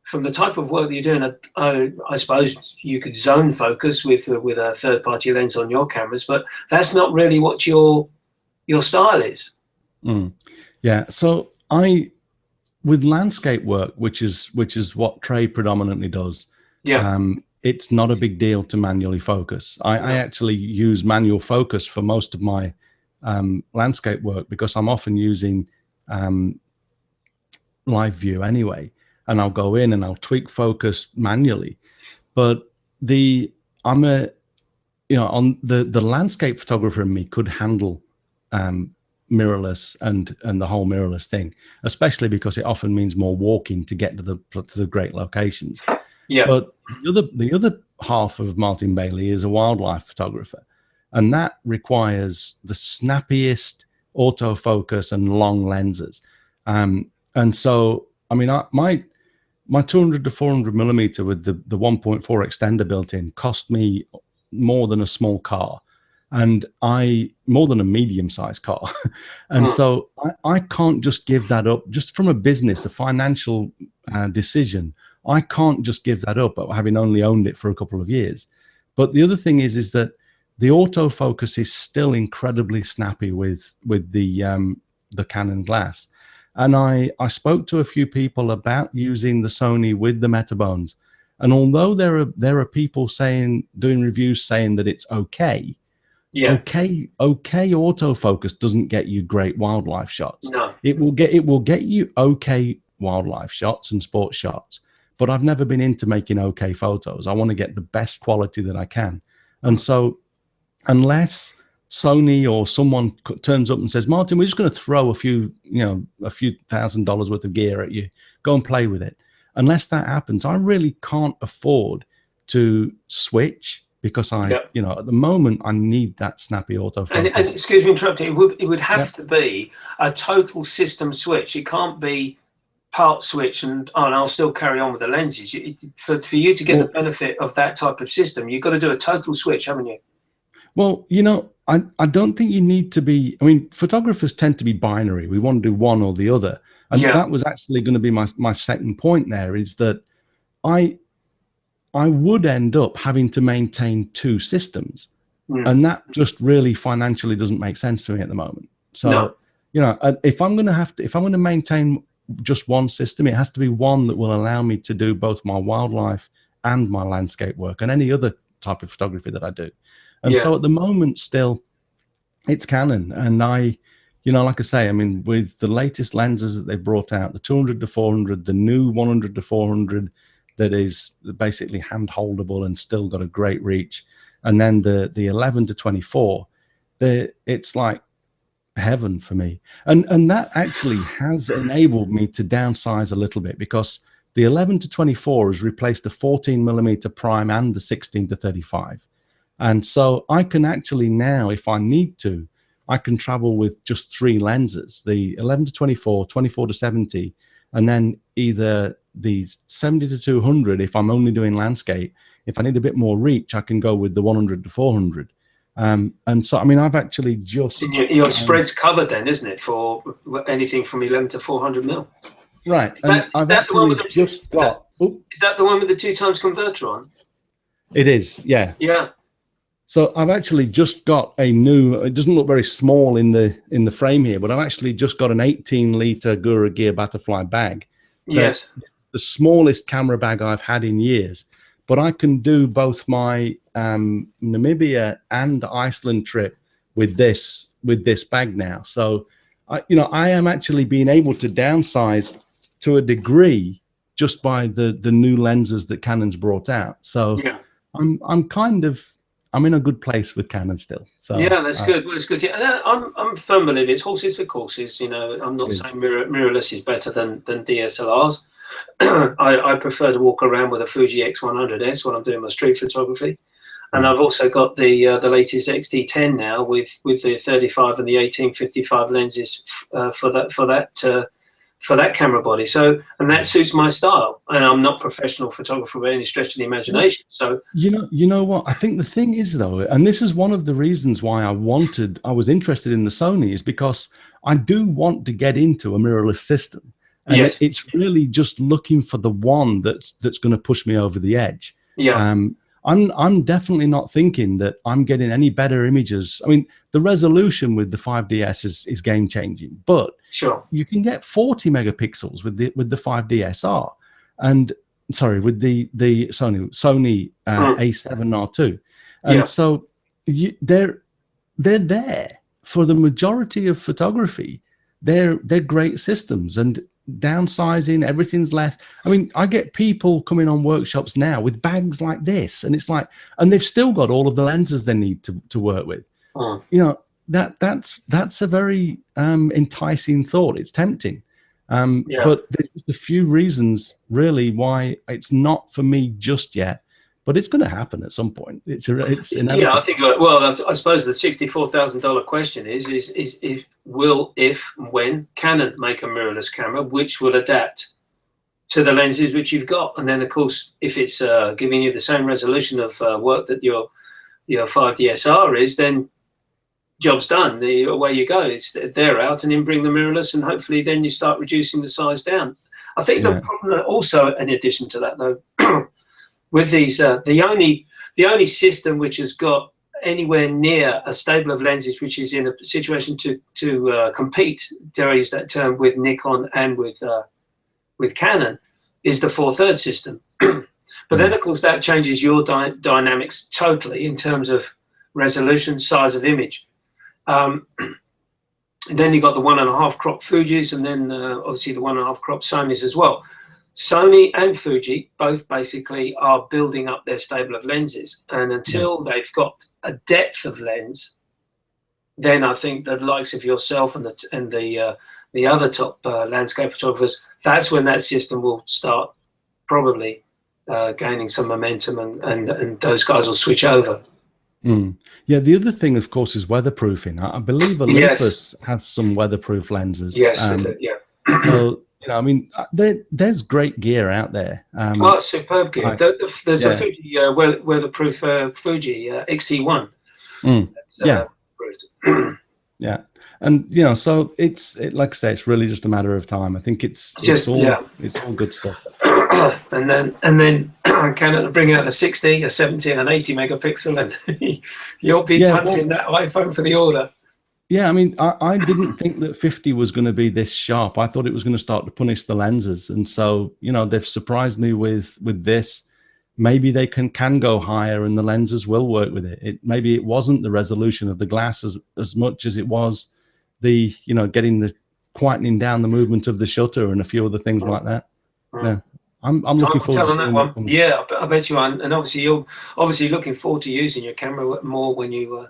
from the type of work that you're doing, I suppose you could zone focus with a third-party lens on your cameras, but that's not really what your style is. Yeah. So with landscape work, which is what Trey predominantly does, it's not a big deal to manually focus. I actually use manual focus for most of my landscape work because I'm often using live view anyway, and I'll go in and I'll tweak focus manually. But on the landscape photographer in me could handle mirrorless and the whole mirrorless thing, especially because it often means more walking to get to the great locations. Yeah. But the other half of Martin Bailey is a wildlife photographer, and that requires the snappiest autofocus and long lenses. And so, I mean, my 200 to 400 millimeter with the 1.4 extender built in cost me more than a small car, and more than a medium-sized car. And so I can't just give that up just from a financial decision. I can't just give that up, having only owned it for a couple of years. But the other thing is that the autofocus is still incredibly snappy with the Canon glass. And I spoke to a few people about using the Sony with the Metabones. And although there are people doing reviews saying that it's okay, okay autofocus doesn't get you great wildlife shots. No. It will get you okay wildlife shots and sports shots. But I've never been into making okay photos. I want to get the best quality that I can. And so unless Sony or someone turns up and says, Martin, we're just going to throw a few $1,000s worth of gear at you, go and play with it. Unless that happens, I really can't afford to switch because at the moment I need that snappy autofocus. And excuse me interrupting, it would have to be a total system switch. It can't be part switch and I'll still carry on with the lenses. For you to get the benefit of that type of system, you've got to do a total switch, haven't you? Well, I don't think you need to be. I mean, photographers tend to be binary. We want to do one or the other. And that was actually going to be my second point there, is that I would end up having to maintain two systems. And that just really financially doesn't make sense to me at the moment. So, if I'm going to maintain just one system, it has to be one that will allow me to do both my wildlife and my landscape work and any other type of photography that I do. And so at the moment, still, it's Canon. And like I say, I mean, with the latest lenses that they brought out, the 200 to 400, the new 100 to 400 that is basically hand holdable and still got a great reach, and then the 11 to 24, it's like heaven for me. And that actually has enabled me to downsize a little bit, because the 11 to 24 has replaced the 14 millimeter prime and the 16 to 35. And so I can actually now, if I need to, I can travel with just 3 lenses, the 11 to 24, 24 to 70, and then either the 70 to 200 if I'm only doing landscape. If I need a bit more reach, I can go with the 100 to 400. And so, I mean, I've actually just... Your spread's covered then, isn't it, for anything from 11 to 400 mil? Right. Is that the one with the two times converter on? It is, yeah. Yeah. So I've actually just got a new, it doesn't look very small in the frame here, but I've actually just got an 18-liter Gura Gear Butterfly bag. Yes. The smallest camera bag I've had in years. But I can do both my Namibia and Iceland trip with this bag now. So, I am actually being able to downsize to a degree just by the new lenses that Canon's brought out. So yeah. I'm in a good place with Canon still. So yeah, that's good. Well, it's good. Yeah, and I'm a firm believer it's horses for courses. I'm not saying mirrorless is better than DSLRs. I prefer to walk around with a Fuji X100S when I'm doing my street photography, and I've also got the latest XT10 now with the 35 and the 18-55 lenses for that camera body. So, and that suits my style. And I'm not a professional photographer by any stretch of the imagination. So you know what? I think the thing is though, and this is one of the reasons why I was interested in the Sony, is because I do want to get into a mirrorless system. And yes. It's really just looking for the one that's going to push me over the edge. Yeah. I'm definitely not thinking that I'm getting any better images. I mean, the resolution with the 5DS is game changing, but sure, you can get 40 megapixels with the 5D SR, and sorry, with the Sony A7R2, and so they're there for the majority of photography. They're great systems, and downsizing, everything's less. I mean, I get people coming on workshops now with bags like this, and it's like, and they've still got all of the lenses they need to work with. That's a very enticing thought. It's tempting, but there's a few reasons really why it's not for me just yet. But it's going to happen at some point. It's inevitable. Yeah, I think. Well, I suppose the $64,000 question is when Canon make a mirrorless camera, which will adapt to the lenses which you've got, and then of course, if it's giving you the same resolution of work that your 5DSR is, then job's done. Away you go. They're out, and then bring the mirrorless, and hopefully then you start reducing the size down. I think the problem also, in addition to that, though. With these, the only system which has got anywhere near a stable of lenses, which is in a situation to compete, dare I use that term, with Nikon and with Canon, is the 4/3 system. But then, of course, that changes your dynamics totally in terms of resolution, size of image. And then you've got the 1.5 crop Fujis, and then obviously the 1.5 crop Sonys as well. Sony and Fuji both basically are building up their stable of lenses, and until they've got a depth of lens, then I think the likes of yourself and the other top landscape photographers, that's when that system will start probably gaining some momentum, and those guys will switch over. Yeah, the other thing, of course, is weatherproofing. I believe Olympus has some weatherproof lenses. Yes, so. I mean, there's great gear out there. Superb gear. There's a Fuji weatherproof Fuji XT1. Yeah, and so it's like I say, it's really just a matter of time. I think it's all good stuff. and then Canon will bring out a 60, a 70, and an 80 megapixel, and you'll be punching that iPhone for the order. Yeah, I mean, I didn't think that 50 was going to be this sharp. I thought it was going to start to punish the lenses. And so, they've surprised me with this. Maybe they can go higher and the lenses will work with it. Maybe it wasn't the resolution of the glass as much as it was the, getting the quietening down the movement of the shutter and a few other things like that. Yeah. I'm looking forward to that one. Yeah, I bet you are. And obviously you're looking forward to using your camera more when you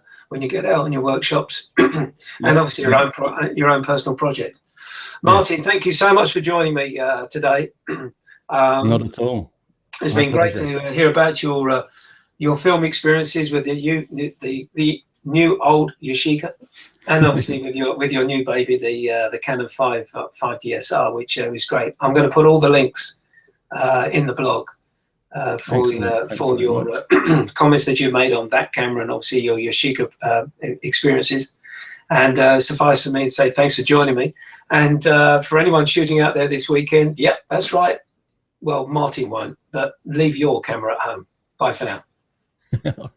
get out in your workshops, and obviously your own personal project. Martin, thank you so much for joining me today. Not at all. It's been great to hear about your film experiences with the new old Yashica, and obviously with your new baby, the Canon 5 DSR, which is great. I'm going to put all the links in the blog for your comments that you made on that camera, and obviously your Yashica experiences. And suffice for me to say thanks for joining me. And for anyone shooting out there this weekend, yep, that's right. Well, Martin won't, but leave your camera at home. Bye for now.